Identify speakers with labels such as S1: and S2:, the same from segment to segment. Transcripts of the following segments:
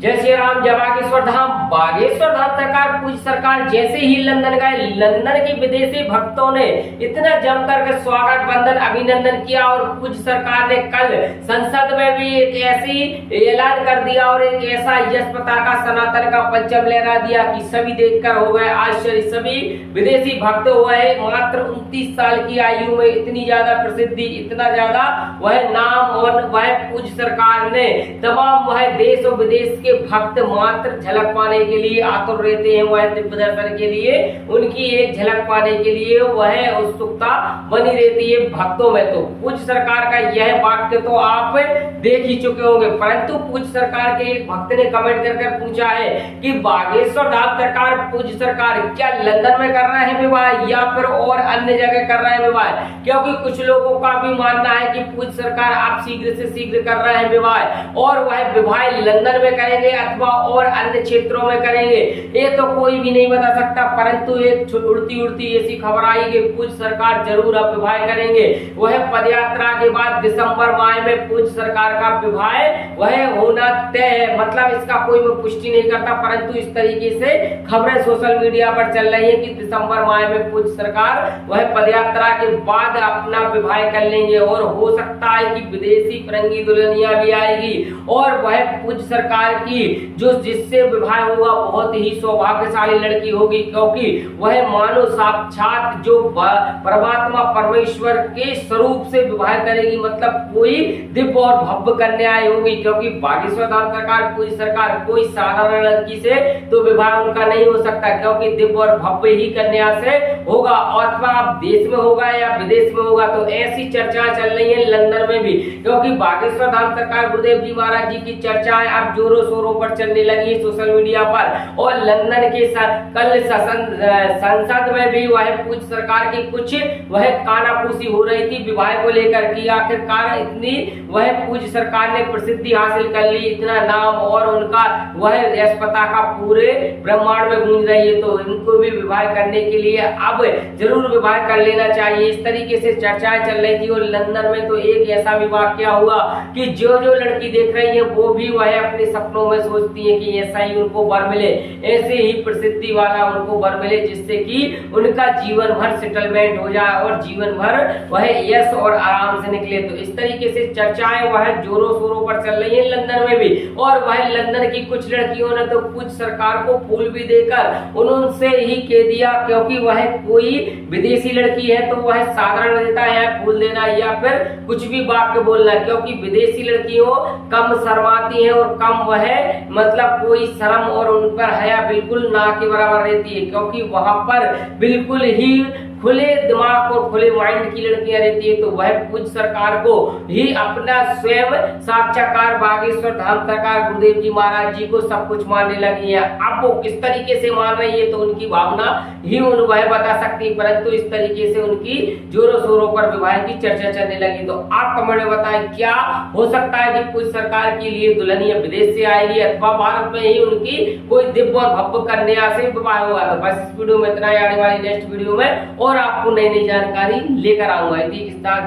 S1: जय श्री राम। जय बागेश्वर धाम। बागेश्वर धाम सरकार पूज्य सरकार जैसे ही लंदन गए, लंदन के विदेशी भक्तों ने इतना जमकर के स्वागत बंदन अभिनंदन किया और पूज्य सरकार ने कल संसद में भी एक ऐसी ऐलान कर दिया और एक ऐसा यश पताका सनातन का परचम लहरा दिया कि सभी देखकर हो गए आश्चर्य। सभी विदेशी भक्त हुए मात्र 29 साल की आयु में इतनी ज्यादा प्रसिद्धि, इतना ज्यादा वह नाम और वह पूज्य सरकार ने तमाम वह देश और विदेश के भक्त मात्र झलक पाने के लिए आतुर रहते हैं, वह दिव्य दर्शन के लिए, उनकी एक झलक पाने के लिए वह उत्सुकता बनी रहती है भक्तों में। तो पूज्य सरकार का यह वाक्य तो आप देख ही चुके होंगे, परंतु पूज्य सरकार के एक भक्त ने कमेंट कर पूछा है कि बागेश्वर धाम सरकार पूज्य सरकार क्या लंदन में कर रहे हैं विवाह या फिर और अन्य जगह कर रहे हैं विवाह, क्योंकि कुछ लोगों का भी मानना है कि पूज्य सरकार आप शीघ्र से शीघ्र कर रहे हैं विवाह और वह विवाह लंदन में करेंगे अथवा और अन्य क्षेत्रों में करेंगे, ये तो कोई भी नहीं बता सकता। परंतु एक उड़ती उड़ती ऐसी खबर आई कि पूज्य सरकार जरूर अब विवाह करेंगे। वह पदयात्रा के बाद दिसंबर माह में पूज्य सरकार का विवाह वह होना तय है। मतलब इसका कोई मैं पुष्टि नहीं करता, परंतु इस तरीके से खबरें सोशल मीडिया पर चल रही है कि दिसंबर माह में पूज्य सरकार वह पदयात्रा के बाद अपना विवाह कर लेंगे और हो सकता है कि विदेशी फिरंगी दुल्हनिया भी आएगी और वह पूज्य सरकार की जो जिससे विवाह होगा बहुत ही सौभाग्यशाली लड़की होगी, क्योंकि वह मानो साक्षात जो परमात्मा परमेश्वर के स्वरूप से विवाह करेगी। मतलब कोई दिव्य और भव्य कन्या होगी, क्योंकि बागेश्वर धाम सरकार पूज्य सरकार कोई साधारण लड़की से तो विवाह उनका नहीं हो सकता, क्योंकि दिव्य और भव्य ही कन्या से होगा और अथवा देश में होगा या विदेश में होगा। तो ऐसी चर्चा चल रही है लंदन में भी, क्योंकि बागेश्वर धाम सरकार गुरुदेव जी महाराज जी की चर्चाएं अब जोरों शोरों पर चलने लगी है सोशल मीडिया पर। और लंदन के कल संसद में भी वह पूज्य सरकार की कुछ वह कानाफूसी हो रही थी विवाह को लेकर कि आखिरकार इतनी वह पूज्य सरकार ने प्रसिद्धि हासिल कर ली, इतना नाम और उनका वह यश पताका पूरे ब्रह्मांड में गूंज रही है, तो इनको भी विवाह करने के लिए अब जरूर विवाह कर लेना चाहिए। इस तरीके से चर्चाएं चल रही थी और लंदन में तो एक ऐसा विवाह क्या हुआ कि जो जो लड़की देख रही है वो भी वह अपने सपनों में सोचती है कि ऐसा ही उनको वर मिले, ऐसे ही प्रसिद्धि वाला उनको वर मिले, जिससे कि उनका जीवन भर सेटलमेंट हो जाए और जीवन भर वह यश और आराम से निकले। तो इस तरीके से चर्चाएं वह जोरों शोरों पर चल रही है लंदन में भी। और वह लंदन की कुछ लड़कियों ने तो पूज्य सरकार को फूल भी देकर उनसे ही कह दिया, क्योंकि वह कोई विदेशी लड़की है तो वह साधारण देता है फूल देना या फिर कुछ भी वाक्य बोलना, क्योंकि विदेशी लड़कियों कम शर्माती है और कम वह मतलब कोई शर्म और उन पर हया बिल्कुल ना के बराबर रहती है, क्योंकि वहां पर बिल्कुल ही खुले दिमाग और खुले माइंड की लड़कियां रहती है। तो वह पूज्य सरकार को ही अपना स्वयं साक्षात्कार बागेश्वर धाम सरकार गुरुदेव जी महाराज जी को सब कुछ मानने लगी है। अब वो किस तरीके से मान रही है तो उनकी भावना ही वह बता सकती है, परंतु इस तरीके से उनकी जोरों शोरों पर विवाह की चर्चा चलने लगी। तो आप कमेंट में बताएं क्या हो सकता है कि पूज्य सरकार के लिए दुल्हनिया विदेश से आएगी अथवा भारत में ही उनकी कोई दिव्य और भव्य कन्या से विवाह होगा। तो बस इस वीडियो में इतना ही, आने वाली नेक्स्ट वीडियो में और आपको नई नई जानकारी लेकर आऊंगा।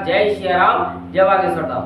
S1: जय श्री राम, जय बागेश्वर धाम।